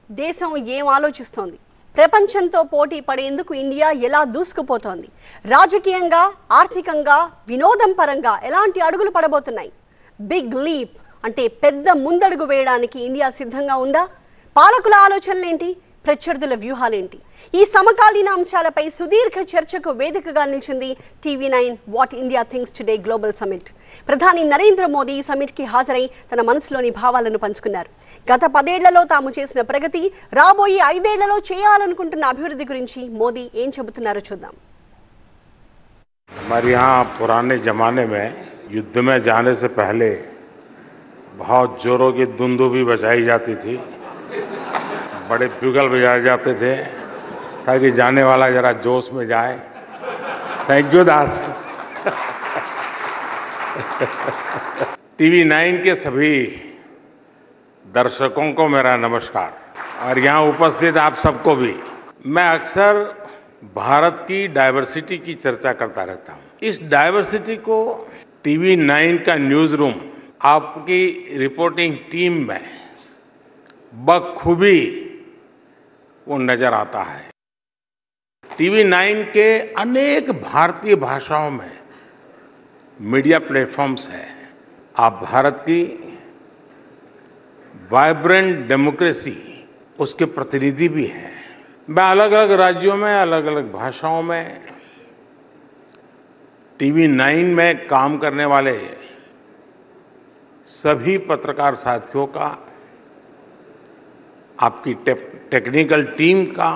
దేశం ఏం ఆలోచిస్తోంది? ప్రపంచంతో పోటీ పడేందుకు ఇండియా ఎలా దూసుకుపోతోంది? రాజకీయంగా, ఆర్థికంగా, వినోదం పరంగా ఎలాంటి అడుగులు పడబోతున్నాయి? బిగ్ లీప్ అంటే పెద్ద ముందడుగు వేయడానికి ఇండియా సిద్ధంగా ఉందా? పాలకుల ఆలోచనలేంటి? ప్రత్యర్థుల వ్యూహాలేంటి? ఈ సమకాలీన అంశాలపై సుదీర్ఘ చర్చకు వేదికగా నిలిచింది TV9 what India thinks today global summit. ప్రధాని నరేంద్ర మోదీ ఈ సమిట్కి హాజరై తన మనసులోని భావాలను పంచుకున్నారు. గత 10 ఏళ్లలో తాము చేసిన ప్రగతి, రాబోయే 5 ఏళ్లలో చేయాలనుకుంటున్న అభివృద్ధి గురించి మోదీ ఏం చెబుతున్నారో చూద్దాం. हमारे यहाँ पुराने ज़माने में युद्ध में जाने से पहले बहुत जोरों की दुंदुभी बजाई जाती थी, बड़े ब्यूगल बजाए जाते थे ताकि जाने वाला जरा जोश में जाए. Thank you Das. TV9 के सभी दर्शकों को मेरा नमस्कार और यहाँ उपस्थित आप सबको भी. मैं अक्सर भारत की डाइवर्सिटी की चर्चा करता रहता हूँ. इस डाइवर्सिटी को TV9 का न्यूज़ रूम आपकी रिपोर्टिंग टीम में बखूबी वो नजर आता है. TV9 के अनेक भारतीय भाषाओं में मीडिया प्लेटफॉर्म्स हैं. आप भारत की वाइब्रेंट डेमोक्रेसी उसके प्रतिनिधि भी हैं. मैं अलग अलग राज्यों में अलग अलग भाषाओं में TV9 में काम करने वाले सभी पत्रकार साथियों का, आपकी टेक्निकल टीम का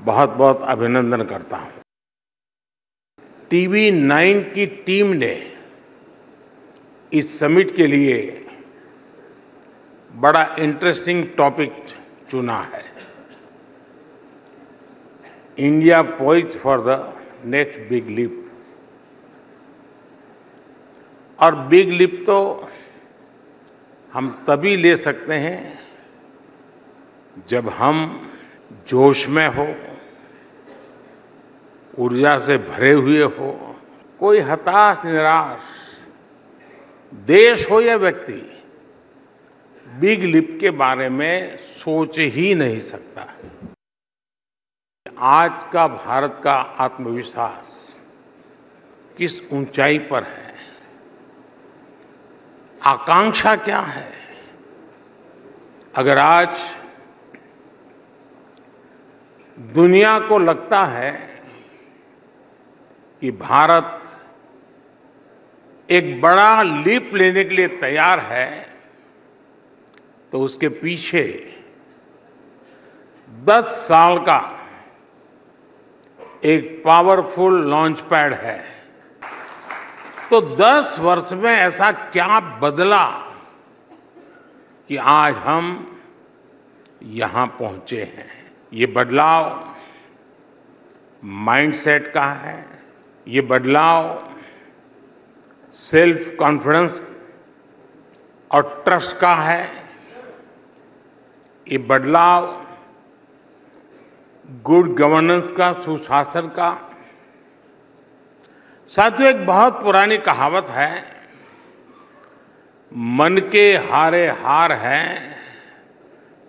बहुत बहुत अभिनंदन करता हूं. TV9 की टीम ने इस समिट के लिए बड़ा इंटरेस्टिंग टॉपिक चुना है. India poised for the next big leap. और बिग लीप तो हम तभी ले सकते हैं जब हम जोश में हो, ऊर्जा से भरे हुए हो. कोई हताश निराश देश हो या व्यक्ति बिग लीप के बारे में सोच ही नहीं सकता. आज का भारत का आत्मविश्वास किस ऊंचाई पर है, आकांक्षा क्या है. अगर आज दुनिया को लगता है कि भारत एक बड़ा लीप लेने के लिए तैयार है, तो उसके पीछे 10 साल का एक पावरफुल लॉन्च पैड है. तो 10 वर्ष में ऐसा क्या बदला कि आज हम यहां पहुंचे हैं. ये बदलाव माइंडसेट का है, ये बदलाव सेल्फ कॉन्फिडेंस और ट्रस्ट का है, ये बदलाव गुड गवर्नेंस का, सुशासन का. साथियों, एक बहुत पुरानी कहावत है, मन के हारे हार है,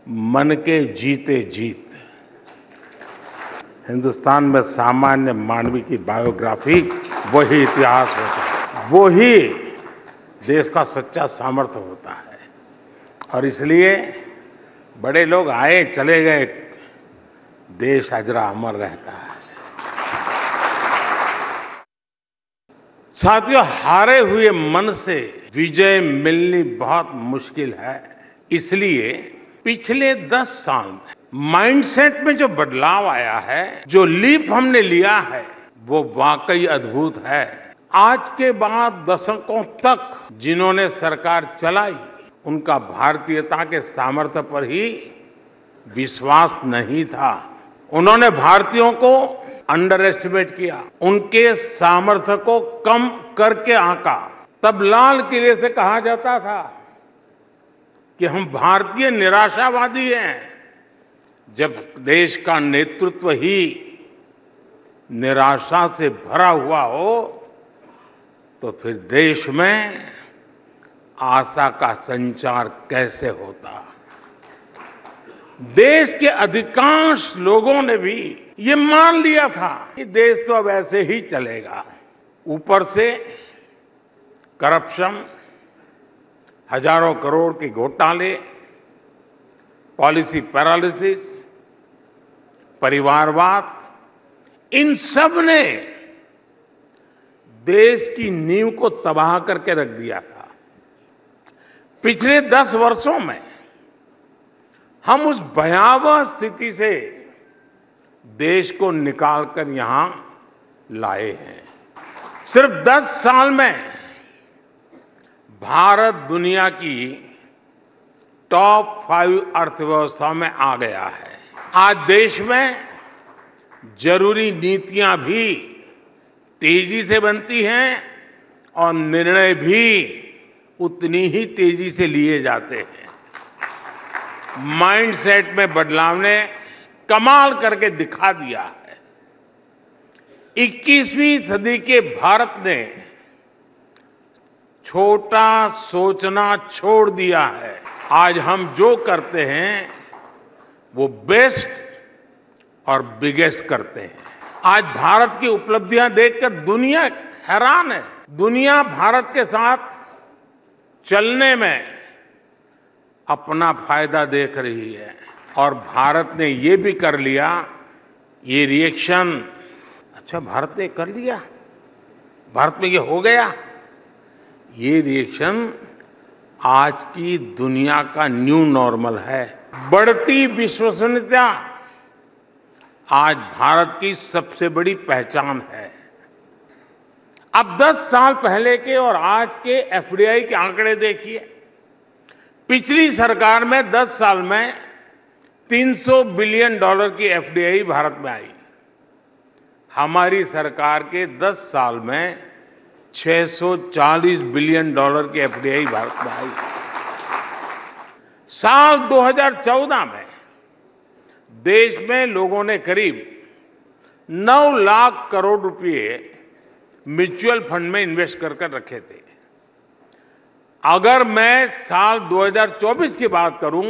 मन के जीते जीत. हिंदुस्तान में सामान्य मानवी की बायोग्राफी वही इतिहास होता है, वही देश का सच्चा सामर्थ्य होता है. और इसलिए बड़े लोग आए चले गए, देश अजरा अमर रहता है. साथियों, हारे हुए मन से विजय मिलनी बहुत मुश्किल है. इसलिए पिछले 10 साल में माइंडसेट में जो बदलाव आया है, जो लीप हमने लिया है, वो वाकई अद्भुत है. आज के बाद दशकों तक जिन्होंने सरकार चलाई, उनका भारतीयता के सामर्थ्य पर ही विश्वास नहीं था. उन्होंने भारतीयों को अंडर एस्टिमेट किया, उनके सामर्थ्य को कम करके आंका. तब लाल किले से कहा जाता था कि हम भारतीय निराशावादी हैं. जब देश का नेतृत्व ही निराशा से भरा हुआ हो, तो फिर देश में आशा का संचार कैसे होता. देश के अधिकांश लोगों ने भी ये मान लिया था कि देश तो अब ऐसे ही चलेगा। ऊपर से करप्शन, हजारों करोड़ के घोटाले, पॉलिसी पैरालिसिस, परिवारवाद, इन सब ने देश की नींव को तबाह करके रख दिया था। पिछले 10 वर्षों में हम उस भयावह स्थिति से देश को निकालकर यहां लाए हैं। सिर्फ 10 साल में भारत दुनिया की टॉप 5 अर्थव्यवस्था में आ गया है। आज देश में जरूरी नीतियां भी तेजी से बनती हैं और निर्णय भी उतनी ही तेजी से लिए जाते हैं। माइंडसेट में बदलाव ने कमाल करके दिखा दिया है। 21वीं सदी के भारत ने छोटा सोचना छोड़ दिया है। आज हम जो करते हैं वो बेस्ट और बिगेस्ट करते हैं। आज भारत की उपलब्धियां देखकर दुनिया हैरान है। दुनिया भारत के साथ चलने में अपना फायदा देख रही है और भारत ने ये भी कर लिया। ये रिएक्शन, अच्छा भारत ने कर लिया, भारत में ये हो गया, ये रिएक्शन आज की दुनिया का न्यू नॉर्मल है। बढ़ती विश्वसनीयता आज भारत की सबसे बड़ी पहचान है। अब 10 साल पहले के और आज के एफडीआई के आंकड़े देखिए। पिछली सरकार में 10 साल में $300 बिलियन की एफडीआई भारत में आई। हमारी सरकार के 10 साल में $640 बिलियन की एफडीआई भारत में आई। साल 2014 में देश में लोगों ने करीब 9 लाख करोड़ रुपए म्यूचुअल फंड में इन्वेस्ट कर रखे थे। अगर मैं साल 2024 की बात करूं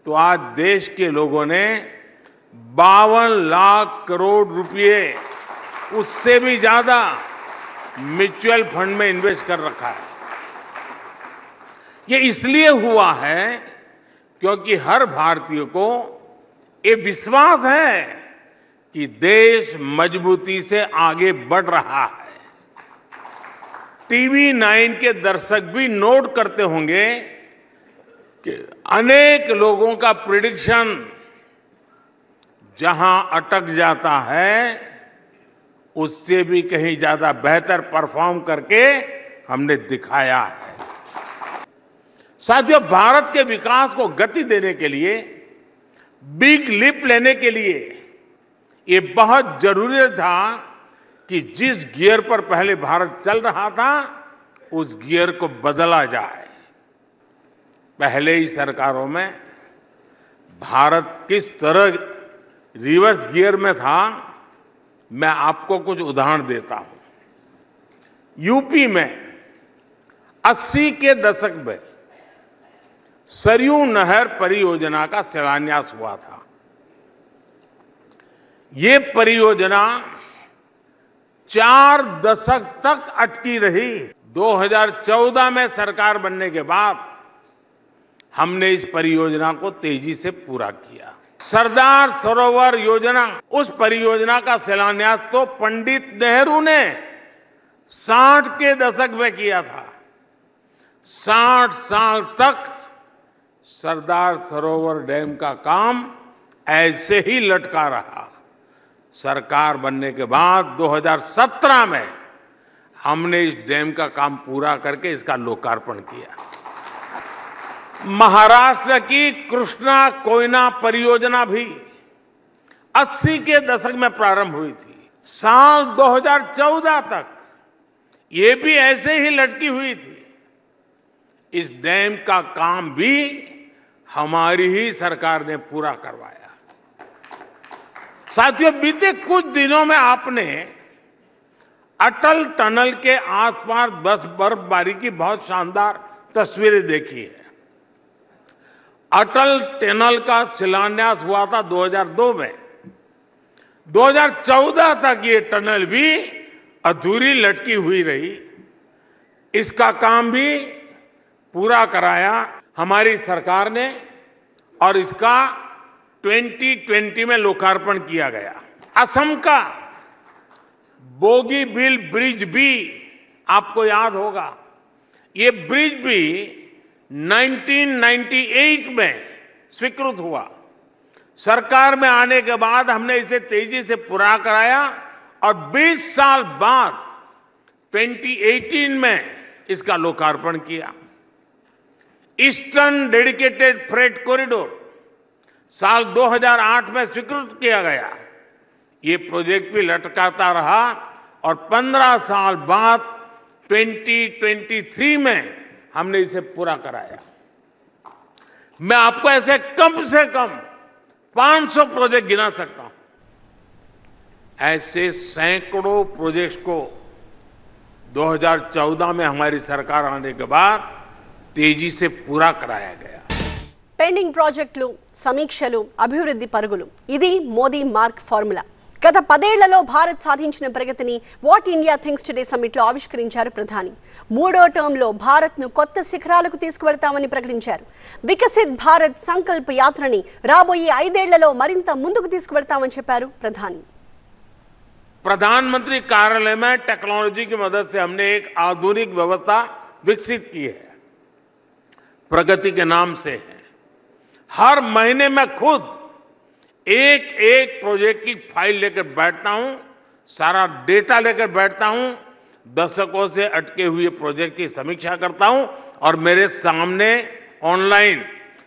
तो आज देश के लोगों ने 52 लाख करोड़ रुपए, उससे भी ज्यादा म्यूचुअल फंड में इन्वेस्ट कर रखा है। ये इसलिए हुआ है क्योंकि हर भारतीय को ये विश्वास है कि देश मजबूती से आगे बढ़ रहा है। टीवी 9 के दर्शक भी नोट करते होंगे कि अनेक लोगों का प्रिडिक्शन जहां अटक जाता है उससे भी कहीं ज्यादा बेहतर परफॉर्म करके हमने दिखाया है। साथियों, भारत के विकास को गति देने के लिए, बिग लीप लेने के लिए ये बहुत जरूरी था कि जिस गियर पर पहले भारत चल रहा था उस गियर को बदला जाए। पहले ही सरकारों में भारत किस तरह रिवर्स गियर में था, मैं आपको कुछ उदाहरण देता हूं। यूपी में 80 के दशक में सरयू नहर परियोजना का शिलान्यास हुआ था। ये परियोजना 4 दशक तक अटकी रही। 2014 में सरकार बनने के बाद हमने इस परियोजना को तेजी से पूरा किया। सरदार सरोवर योजना, उस परियोजना का शिलान्यास तो पंडित नेहरू ने 60 के दशक में किया था। 60 साल तक सरदार सरोवर डैम का काम ऐसे ही लटका रहा। सरकार बनने के बाद 2017 में हमने इस डैम का काम पूरा करके इसका लोकार्पण किया। महाराष्ट्र की कृष्णा कोयना परियोजना भी 80 के दशक में प्रारंभ हुई थी। साल 2014 तक ये भी ऐसे ही लटकी हुई थी। इस डैम का काम भी हमारी ही सरकार ने पूरा करवाया। साथियों, बीते कुछ दिनों में आपने अटल टनल के आसपास बस बर्फबारी की बहुत शानदार तस्वीरें देखी है। अटल टनल का शिलान्यास हुआ था 2002 में। 2014 तक ये टनल भी अधूरी लटकी हुई रही। इसका काम भी पूरा कराया हमारी सरकार ने और इसका 2020 में लोकार्पण किया गया। असम का बोगीबील ब्रिज भी आपको याद होगा। ये ब्रिज भी 1998 में स्वीकृत हुआ। सरकार में आने के बाद हमने इसे तेजी से पूरा कराया और 20 साल बाद 2018 में इसका लोकार्पण किया। ईस्टर्न डेडिकेटेड फ्रेट कॉरिडोर साल 2008 में स्वीकृत किया गया। ये प्रोजेक्ट भी लटकाता रहा और 15 साल बाद 2023 में हमने इसे पूरा कराया। मैं आपको ऐसे कम से कम 500 प्रोजेक्ट गिना सकता हूं। ऐसे सैकड़ों प्रोजेक्ट को 2014 में हमारी सरकार आने के बाद तेजी से पूरा कराया गया। పెండింగ్ ప్రాజెక్టులు, సమీక్షలు, అభివృద్ధి పరుగులు, ఇది మోదీ మార్క్ ఫార్ములా. గత 10 ఏళ్లలో భారత్ సాధించిన ప్రగతిని వాట్ ఇండియా థింక్స్ టుడే సమ్మిట్లో ఆవిష్కరించారు ప్రధాని. 3వ టర్మ్లో భారత్ను కొత్త శిఖరాలకు తీసుకువెడతామని ప్రకటించారు. వికసిత్ భారత్ సంకల్ప యాత్రని రాబోయే 5 ఏళ్లలో మరింత ముందుకు తీసుకువెడతామని చెప్పారు ప్రధాని. प्रधानमंत्री कार्यालय में टेक्नोलॉजी की मदद से हमने एक आधुनिक व्यवस्था विकसित की है। प्रगति के नाम से है। हर महीने मैं खुद एक एक प्रोजेक्ट की फाइल लेकर बैठता हूं, सारा डेटा लेकर बैठता हूं, दशकों से अटके हुए प्रोजेक्ट की समीक्षा करता हूं और मेरे सामने ऑनलाइन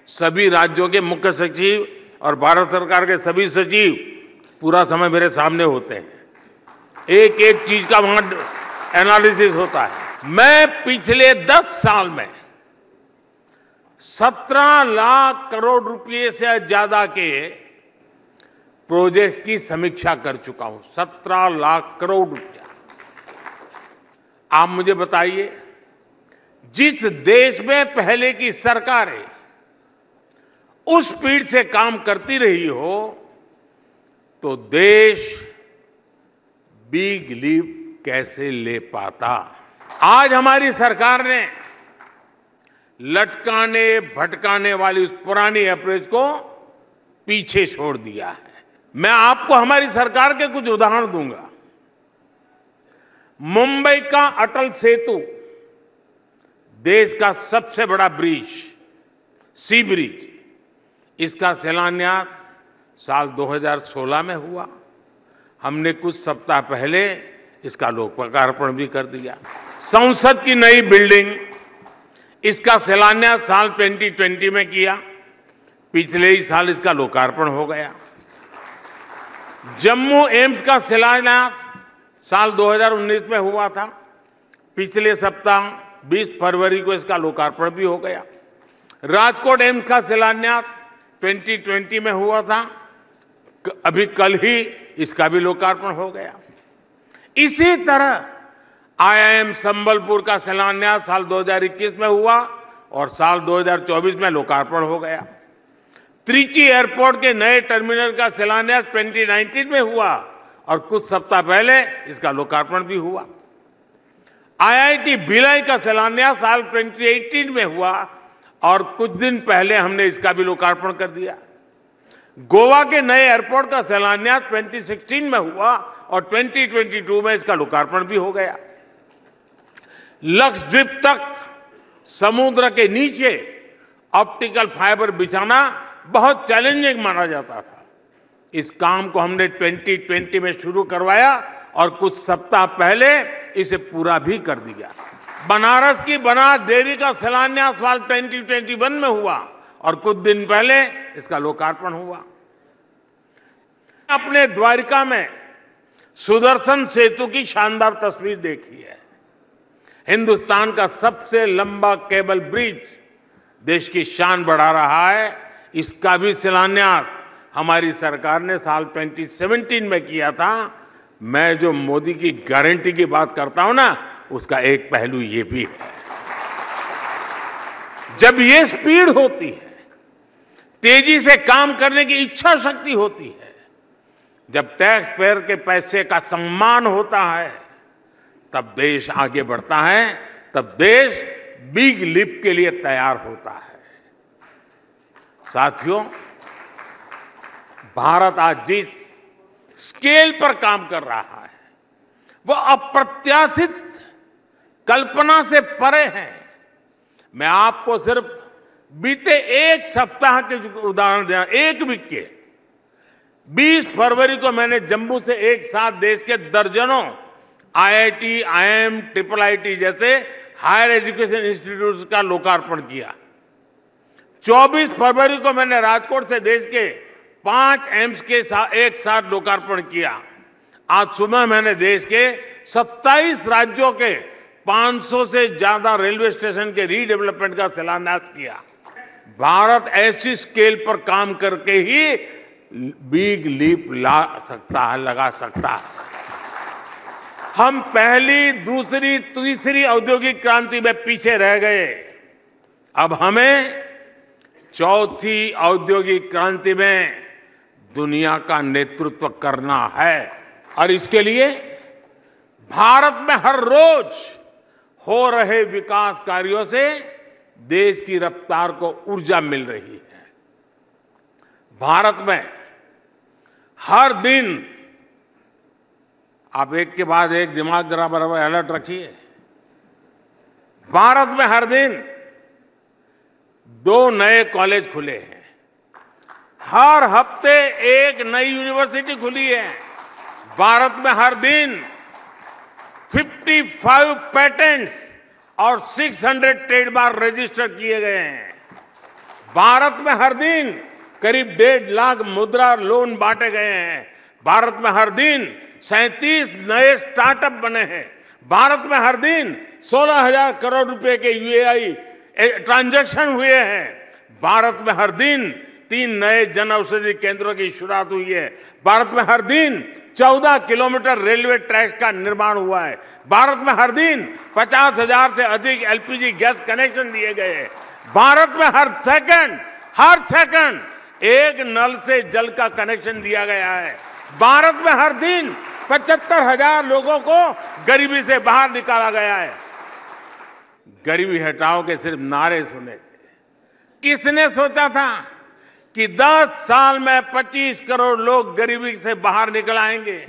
सभी राज्यों के मुख्य सचिव और भारत सरकार के सभी सचिव पूरा समय मेरे सामने होते हैं। एक एक चीज का वहां एनालिसिस होता है। मैं पिछले 10 साल में 17 लाख करोड़ रुपए से ज्यादा के प्रोजेक्ट्स की समीक्षा कर चुका हूं। 17 लाख करोड़ रुपया। आप मुझे बताइए, जिस देश में पहले की सरकारें उस स्पीड से काम करती रही हो तो देश बिग लीप कैसे ले पाता। आज हमारी सरकार ने लटकाने भटकाने वाली उस पुरानी अप्रोच को पीछे छोड़ दिया है। मैं आपको हमारी सरकार के कुछ उदाहरण दूंगा। मुंबई का अटल सेतु देश का सबसे बड़ा ब्रिज, सी ब्रिज, इसका शिलान्यास साल 2016 में हुआ। हमने कुछ सप्ताह पहले इसका लोकार्पण भी कर दिया। संसद की नई बिल्डिंग, इसका शिलान्यास साल 2020 में किया। पिछले ही साल इसका लोकार्पण हो गया। जम्मू एम्स का शिलान्यास साल 2019 में हुआ था। पिछले सप्ताह 20 फरवरी को इसका लोकार्पण भी हो गया। राजकोट एम्स का शिलान्यास 2020 में हुआ था। अभी कल ही इसका भी लोकार्पण हो गया। इसी तरह आईआईएम संबलपुर का शिलान्यास साल 2021 में हुआ और साल 2024 में लोकार्पण हो गया। त्रिची एयरपोर्ट के नए टर्मिनल का शिलान्यास 2019 में हुआ और कुछ सप्ताह पहले इसका लोकार्पण भी हुआ। आईआईटी भिलाई का शिलान्यास साल 2018 में हुआ और कुछ दिन पहले हमने इसका भी लोकार्पण कर दिया। गोवा के नए एयरपोर्ट का शिलान्यास 2016 में हुआ और 2022 में इसका लोकार्पण भी हो गया। लक्षद्वीप तक समुद्र के नीचे ऑप्टिकल फाइबर बिछाना बहुत चैलेंजिंग माना जाता था। इस काम को हमने 2020 में शुरू करवाया और कुछ सप्ताह पहले इसे पूरा भी कर दिया। बनारस की बनास डेयरी का शिलान्यास साल 2021 में हुआ और कुछ दिन पहले इसका लोकार्पण हुआ। अपने द्वारिका में सुदर्शन सेतु की शानदार तस्वीर देखी है। हिंदुस्तान का सबसे लंबा केबल ब्रिज देश की शान बढ़ा रहा है। इसका भी शिलान्यास हमारी सरकार ने साल 2017 में किया था। मैं जो मोदी की गारंटी की बात करता हूं ना, उसका एक पहलू ये भी है। जब ये स्पीड होती है, तेजी से काम करने की इच्छा शक्ति होती है, जब टैक्स पेयर के पैसे का सम्मान होता है, तब देश आगे बढ़ता है, तब देश बिग लीप के लिए तैयार होता है। साथियों, भारत आज जिस स्केल पर काम कर रहा है वो अप्रत्याशित कल्पना से परे है। मैं आपको सिर्फ बीते एक सप्ताह के उदाहरण देना, एक वीक के 20 फरवरी को मैंने जम्मू से एक साथ देश के दर्जनों IIT, IIM, IIIT जैसे हायर एजुकेशन इंस्टीट्यूट का लोकार्पण किया। 24 फरवरी को मैंने राजकोट से देश के 5 एम्स के एक साथ लोकार्पण किया। आज सुबह मैंने देश के 27 राज्यों के 500 से ज्यादा रेलवे स्टेशन के रीडेवलपमेंट का शिलान्यास किया। भारत ऐसी स्केल पर काम करके ही बिग लीप लगा सकता है। हम पहली, दूसरी, तीसरी औद्योगिक क्रांति में पीछे रह गए। अब हमें चौथी औद्योगिक क्रांति में दुनिया का नेतृत्व करना है और इसके लिए भारत में हर रोज हो रहे विकास कार्यों से देश की रफ्तार को ऊर्जा मिल रही है। भारत में हर दिन, आप एक के बाद एक दिमाग जरा बराबर अलर्ट रखिए, भारत में हर दिन 2 नए कॉलेज खुले हैं, हर हफ्ते एक नई यूनिवर्सिटी खुली है। भारत में हर दिन 55 पेटेंट्स और 600 ट्रेडमार्क रजिस्टर किए गए हैं। भारत में हर दिन करीब 1.5 लाख मुद्रा लोन बांटे गए हैं। भारत में हर दिन 37 नए स्टार्टअप बने हैं। भारत में हर दिन 16,000 करोड़ रुपए के UAI ट्रांजैक्शन हुए हैं। भारत में हर दिन 3 नए जन औषधि केंद्रों की शुरुआत हुई है। भारत में हर दिन 14 किलोमीटर रेलवे ट्रैक का निर्माण हुआ है। भारत में हर दिन 50,000 से अधिक LPG गैस कनेक्शन दिए गए हैं। भारत में हर सेकंड एक नल से जल का कनेक्शन दिया गया है। भारत में हर दिन 75,000 लोगों को गरीबी से बाहर निकाला गया है। गरीबी हटाओ के सिर्फ नारे सुने थे। किसने सोचा था कि 10 साल में 25 करोड़ लोग गरीबी से बाहर निकल आएंगे?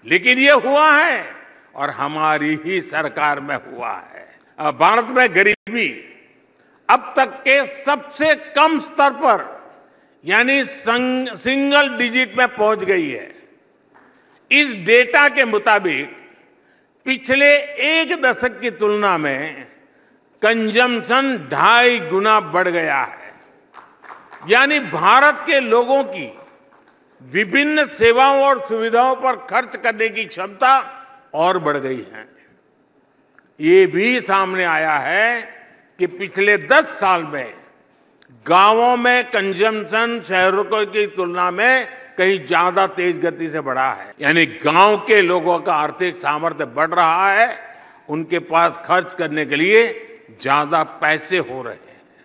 लेकिन ये हुआ है और हमारी ही सरकार में हुआ है। अब भारत में गरीबी अब तक के सबसे कम स्तर पर यानी सिंगल डिजिट में पहुंच गई है। इस डेटा के मुताबिक पिछले 1 दशक की तुलना में कंजम्पशन 2.5 गुना बढ़ गया है। यानी भारत के लोगों की विभिन्न सेवाओं और सुविधाओं पर खर्च करने की क्षमता और बढ़ गई है। ये भी सामने आया है कि पिछले 10 साल में गांवों में कंजम्पशन शहरों की तुलना में कहीं ज्यादा तेज गति से बढ़ा है। यानी गांव के लोगों का आर्थिक सामर्थ्य बढ़ रहा है, उनके पास खर्च करने के लिए ज्यादा पैसे हो रहे हैं।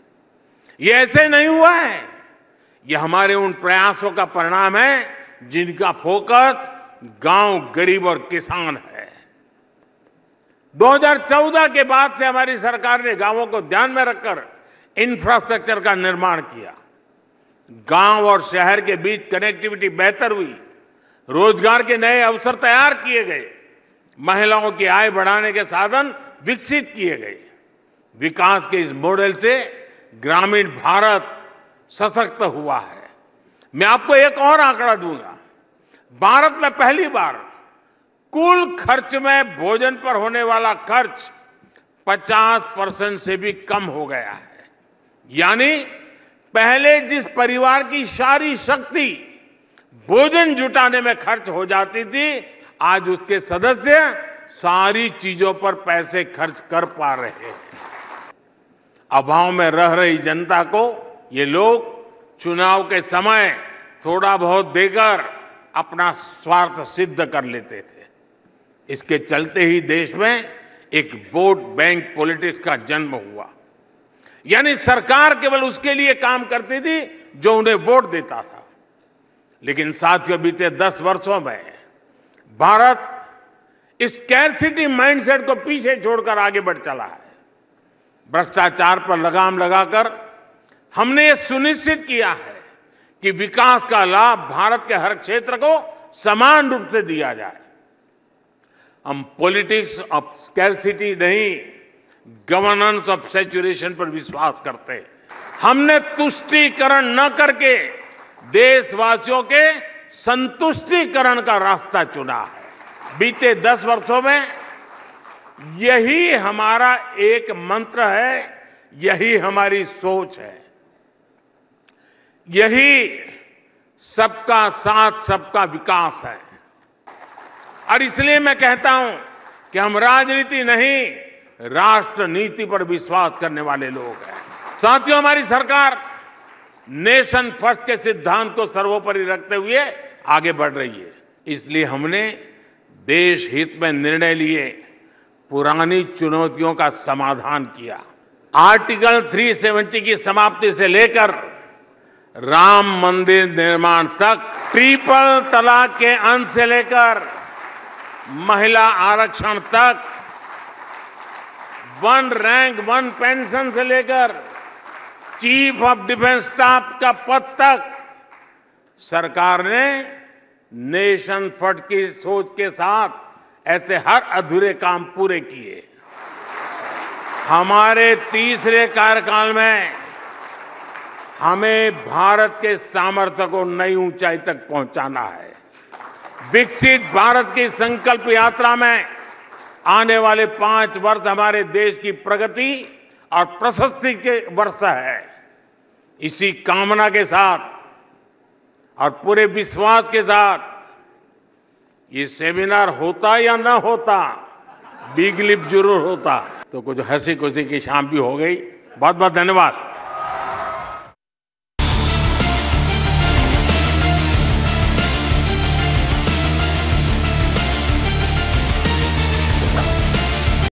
ये ऐसे नहीं हुआ है, ये हमारे उन प्रयासों का परिणाम है जिनका फोकस गांव, गरीब और किसान है। 2014 के बाद से हमारी सरकार ने गांवों को ध्यान में रखकर इंफ्रास्ट्रक्चर का निर्माण किया। गांव और शहर के बीच कनेक्टिविटी बेहतर हुई, रोजगार के नए अवसर तैयार किए गए, महिलाओं की आय बढ़ाने के साधन विकसित किए गए। विकास के इस मॉडल से ग्रामीण भारत सशक्त हुआ है। मैं आपको एक और आंकड़ा दूंगा। भारत में पहली बार कुल खर्च में भोजन पर होने वाला खर्च 50% से भी कम हो गया है। यानी पहले जिस परिवार की सारी शक्ति भोजन जुटाने में खर्च हो जाती थी, आज उसके सदस्य सारी चीजों पर पैसे खर्च कर पा रहे हैं। अभाव में रह रही जनता को ये लोग चुनाव के समय थोड़ा बहुत देकर अपना स्वार्थ सिद्ध कर लेते थे। इसके चलते ही देश में एक वोट बैंक पॉलिटिक्स का जन्म हुआ। यानी सरकार केवल उसके लिए काम करती थी जो उन्हें वोट देता था। लेकिन साथियों, बीते 10 वर्षों में भारत इस स्कैरसिटी माइंडसेट को पीछे छोड़कर आगे बढ़ चला है। भ्रष्टाचार पर लगाम लगाकर हमने ये सुनिश्चित किया है कि विकास का लाभ भारत के हर क्षेत्र को समान रूप से दिया जाए। हम पॉलिटिक्स ऑफ स्कैरसिटी नहीं, गवर्नेंस ऑफ सैचुरेशन पर विश्वास करते हैं। हमने तुष्टीकरण न करके देशवासियों के संतुष्टीकरण का रास्ता चुना है। बीते 10 वर्षों में यही हमारा एक मंत्र है, यही हमारी सोच है, यही सबका साथ सबका विकास है। और इसलिए मैं कहता हूं कि हम राजनीति नहीं, राष्ट्र नीति पर विश्वास करने वाले लोग हैं। साथियों, हमारी सरकार नेशन फर्स्ट के सिद्धांत को सर्वोपरि रखते हुए आगे बढ़ रही है। इसलिए हमने देश हित में निर्णय लिए, पुरानी चुनौतियों का समाधान किया। आर्टिकल 370 की समाप्ति से लेकर राम मंदिर निर्माण तक, ट्रिपल तलाक के अंत से लेकर महिला आरक्षण तक, वन रैंक वन पेंशन से लेकर चीफ ऑफ डिफेंस स्टाफ का पद तक, सरकार ने नेशन फर्स्ट की सोच के साथ ऐसे हर अधूरे काम पूरे किए। हमारे तीसरे कार्यकाल में हमें भारत के सामर्थ्य को नई ऊंचाई तक पहुंचाना है। विकसित भारत की संकल्प यात्रा में आने वाले 5 वर्ष हमारे देश की प्रगति और प्रशस्ति के वर्ष है। इसी कामना के साथ और पूरे विश्वास के साथ ये सेमिनार होता या ना होता, बिग लिप जरूर होता। तो कुछ हंसी खुशी की शाम भी हो गई। बहुत बहुत धन्यवाद।